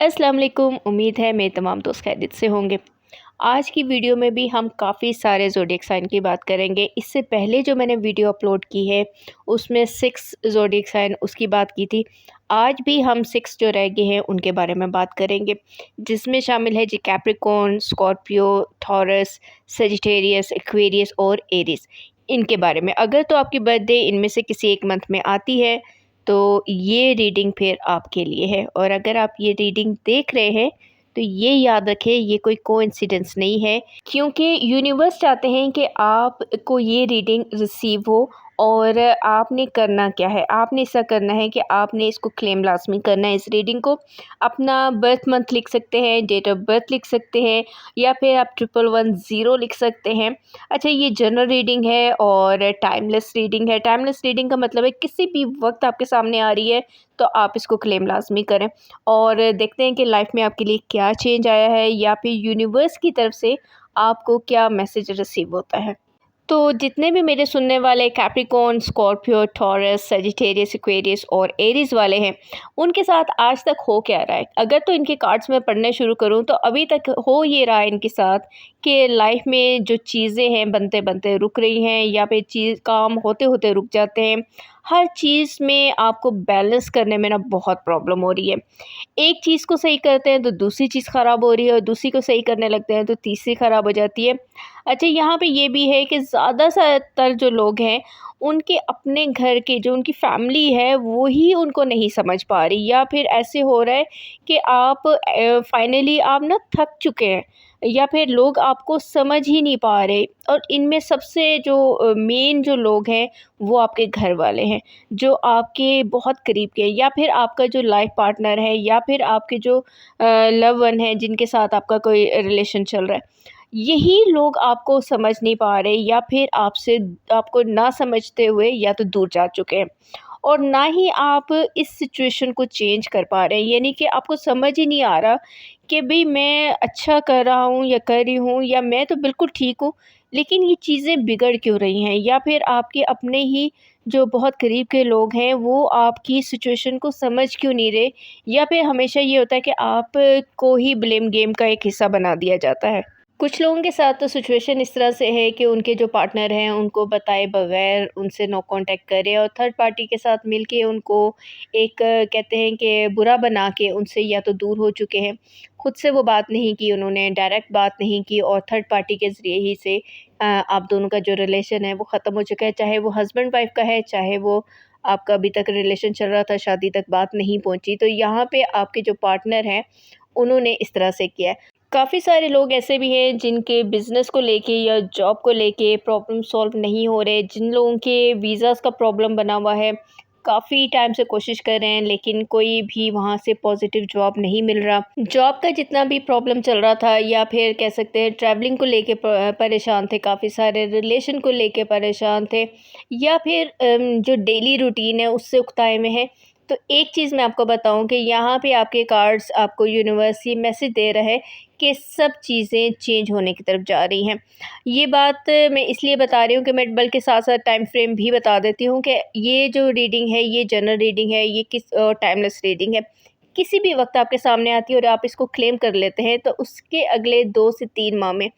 अस्सलाम वालेकुम। उम्मीद है मेरे तमाम दोस्त खैरियत से होंगे। आज की वीडियो में भी हम काफ़ी सारे ज़ोडिएक साइन की बात करेंगे। इससे पहले जो मैंने वीडियो अपलोड की है उसमें 6 ज़ोडिएक साइन उसकी बात की थी। आज भी हम 6 जो रह गए हैं उनके बारे में बात करेंगे, जिसमें शामिल है जी Capricorn, Scorpio, Taurus, Sagittarius, Aquarius और एरीज। इनके बारे में अगर तो आपकी बर्थडे इनमें से किसी एक मंथ में आती है तो ये रीडिंग फिर आपके लिए है। और अगर आप ये रीडिंग देख रहे हैं तो ये याद रखें, ये कोई कोइंसिडेंस नहीं है, क्योंकि यूनिवर्स चाहते हैं कि आपको ये रीडिंग रिसीव हो। और आपने करना क्या है, आपने ऐसा करना है कि आपने इसको क्लेम लाजमी करना है। इस रीडिंग को अपना बर्थ मंथ लिख सकते हैं, डेट ऑफ बर्थ लिख सकते हैं, या फिर आप 1110 लिख सकते हैं। अच्छा, ये जनरल रीडिंग है और टाइमलेस रीडिंग है। टाइमलेस रीडिंग का मतलब है किसी भी वक्त आपके सामने आ रही है तो आप इसको क्लेम लाजमी करें और देखते हैं कि लाइफ में आपके लिए क्या चेंज आया है, या फिर यूनिवर्स की तरफ से आपको क्या मैसेज रिसीव होता है। तो जितने भी मेरे सुनने वाले Capricorn, Scorpio, Taurus, Sagittarius, Aquarius और एरीज वाले हैं, उनके साथ आज तक हो क्या रहा है? अगर तो इनके कार्ड्स में पढ़ने शुरू करूं तो अभी तक हो ये रहा है इनके साथ कि लाइफ में जो चीज़ें हैं बनते बनते रुक रही हैं, या फिर चीज़ काम होते होते रुक जाते हैं। हर चीज़ में आपको बैलेंस करने में ना बहुत प्रॉब्लम हो रही है। एक चीज़ को सही करते हैं तो दूसरी चीज़ ख़राब हो रही है, और दूसरी को सही करने लगते हैं तो तीसरी ख़राब हो जाती है। अच्छा, यहाँ पे ये भी है कि ज़्यादातर जो लोग हैं उनके अपने घर के जो उनकी फैमिली है वो ही उनको नहीं समझ पा रही, या फिर ऐसे हो रहा है कि आप फाइनली आप ना थक चुके हैं, या फिर लोग आपको समझ ही नहीं पा रहे। और इनमें सबसे जो मेन जो लोग हैं वो आपके घर वाले हैं, जो आपके बहुत करीब के हैं, या फिर आपका जो लाइफ पार्टनर है, या फिर आपके जो लव वन है जिनके साथ आपका कोई रिलेशन चल रहा है। यही लोग आपको समझ नहीं पा रहे, या फिर आपसे आपको ना समझते हुए या तो दूर जा चुके हैं, और ना ही आप इस सिचुएशन को चेंज कर पा रहे हैं। यानी कि आपको समझ ही नहीं आ रहा कि भई मैं अच्छा कर रहा हूँ या कर रही हूँ, या मैं तो बिल्कुल ठीक हूँ, लेकिन ये चीज़ें बिगड़ क्यों रही हैं? या फिर आपके अपने ही जो बहुत करीब के लोग हैं वो आपकी सिचुएशन को समझ क्यों नहीं रहे? या फिर हमेशा ये होता है कि आपको ही ब्लेम गेम का एक हिस्सा बना दिया जाता है। कुछ लोगों के साथ तो सिचुएशन इस तरह से है कि उनके जो पार्टनर हैं उनको बताए बगैर उनसे नो कांटेक्ट करे, और थर्ड पार्टी के साथ मिलके उनको एक कहते हैं कि बुरा बना के उनसे या तो दूर हो चुके हैं। खुद से वो बात नहीं की, उन्होंने डायरेक्ट बात नहीं की, और थर्ड पार्टी के ज़रिए ही से आप दोनों का जो रिलेशन है वो ख़त्म हो चुका है। चाहे वो हस्बैंड वाइफ का है, चाहे वो आपका अभी तक रिलेशन चल रहा था, शादी तक बात नहीं पहुँची। तो यहाँ पे आपके जो पार्टनर हैं उन्होंने इस तरह से किया है। काफ़ी सारे लोग ऐसे भी हैं जिनके बिज़नेस को लेके या जॉब को लेके प्रॉब्लम सॉल्व नहीं हो रहे, जिन लोगों के वीज़ाज़ का प्रॉब्लम बना हुआ है, काफ़ी टाइम से कोशिश कर रहे हैं लेकिन कोई भी वहाँ से पॉजिटिव जॉब नहीं मिल रहा। जॉब का जितना भी प्रॉब्लम चल रहा था, या फिर कह सकते हैं ट्रैवलिंग को लेके परेशान थे, काफ़ी सारे रिलेशन को लेके परेशान थे, या फिर जो डेली रूटीन है उससे उकताए में है। तो एक चीज़ मैं आपको बताऊं कि यहाँ पे आपके कार्ड्स आपको यूनिवर्स ये मैसेज दे रहा है कि सब चीज़ें चेंज होने की तरफ जा रही हैं। ये बात मैं इसलिए बता रही हूँ कि मैं बल्कि साथ साथ टाइम फ्रेम भी बता देती हूँ कि ये जो रीडिंग है ये जनरल रीडिंग है, ये किस टाइमलेस रीडिंग है। किसी भी वक्त आपके सामने आती है और आप इसको क्लेम कर लेते हैं तो उसके अगले 2 से 3 माह में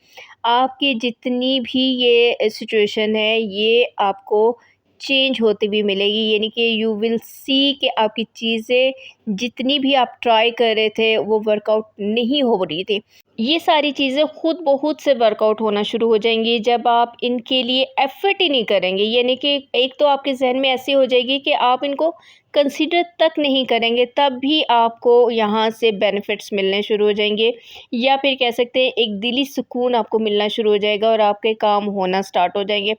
आपकी जितनी भी ये सिचुएशन है ये आपको चेंज होती हुई मिलेगी। यानी कि यू विल सी कि आपकी चीज़ें जितनी भी आप ट्राई कर रहे थे वो वर्कआउट नहीं हो रही थी, ये सारी चीज़ें खुद ब खुद से वर्कआउट होना शुरू हो जाएंगी जब आप इनके लिए एफ़र्ट ही नहीं करेंगे। यानी कि एक तो आपके ज़हन में ऐसी हो जाएगी कि आप इनको कंसीडर तक नहीं करेंगे, तब भी आपको यहाँ से बेनिफिट्स मिलने शुरू हो जाएंगे, या फिर कह सकते हैं एक दिली सुकून आपको मिलना शुरू हो जाएगा और आपके काम होना स्टार्ट हो जाएंगे।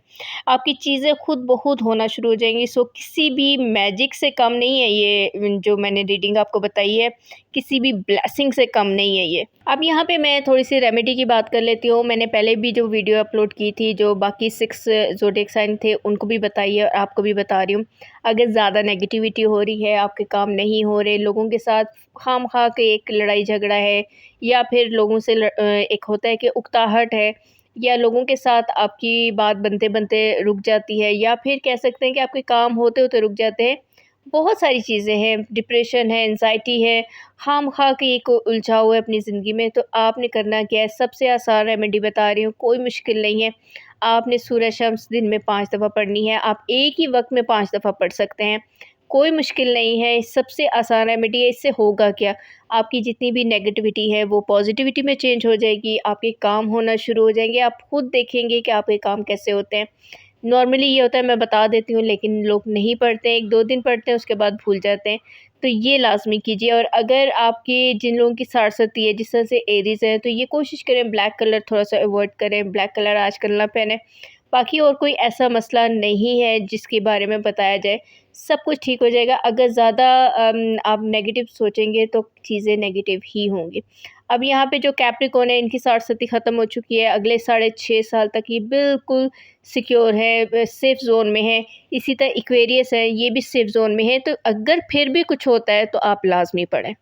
आपकी चीज़ें खुद ब खुद होना शुरू हो जाएंगी। सो किसी भी मैजिक से कम नहीं है ये जो मैंने रीडिंग आपको बताई है, किसी भी ब्लेसिंग से कम नहीं है ये। अब यहाँ पे मैं थोड़ी सी रेमेडी की बात कर लेती हूँ। मैंने पहले भी जो वीडियो अपलोड की थी, जो बाकी 6 ज़ोडिएक साइन थे उनको भी बताई है और आपको भी बता रही हूँ। अगर ज़्यादा नेगेटिविटी हो रही है, आपके काम नहीं हो रहे, लोगों के साथ खामखा के एक लड़ाई झगड़ा है, या फिर लोगों से एक होता है कि उकताहट है, या लोगों के साथ आपकी बात बनते बनते रुक जाती है, या फिर कह सकते हैं कि आपके काम होते होते रुक जाते हैं, बहुत सारी चीज़ें हैं, डिप्रेशन है, एंजाइटी है, खामखा के एक उलझा हुआ है अपनी ज़िंदगी में। तो आपने करना क्या है, सबसे आसान रेमेडी बता रही हूँ, कोई मुश्किल नहीं है। आपने सूरह शम्स दिन में 5 दफ़ा पढ़नी है। आप एक ही वक़्त में 5 दफ़ा पढ़ सकते हैं, कोई मुश्किल नहीं है। सबसे आसान रेमेडी है। इससे होगा क्या, आपकी जितनी भी नेगेटिविटी है वो पॉजिटिविटी में चेंज हो जाएगी, आपके काम होना शुरू हो जाएंगे। आप खुद देखेंगे कि आपके काम कैसे होते हैं। नॉर्मली ये होता है, मैं बता देती हूँ, लेकिन लोग नहीं पढ़ते हैं, 1-2 दिन पढ़ते हैं, उसके बाद भूल जाते हैं। तो ये लाज़मी कीजिए। और अगर आपके जिन लोगों की साड़सती है, जिस तरह से एरीज़ हैं, तो ये कोशिश करें ब्लैक कलर थोड़ा-सा अवॉइड करें, ब्लैक कलर आजकल ना पहनें। बाकी और कोई ऐसा मसला नहीं है जिसके बारे में बताया जाए, सब कुछ ठीक हो जाएगा। अगर ज़्यादा आप नेगेटिव सोचेंगे तो चीज़ें नेगेटिव ही होंगी। अब यहाँ पे जो कैप्रिकॉर्न है, इनकी साड़सती ख़त्म हो चुकी है, अगले साढ़े 6 साल तक ये बिल्कुल सिक्योर है, सेफ़ ज़ोन में है। इसी तरह एक्वेरियस है, ये भी सेफ़ ज़ोन में है। तो अगर फिर भी कुछ होता है तो आप लाज़मी पढ़ें।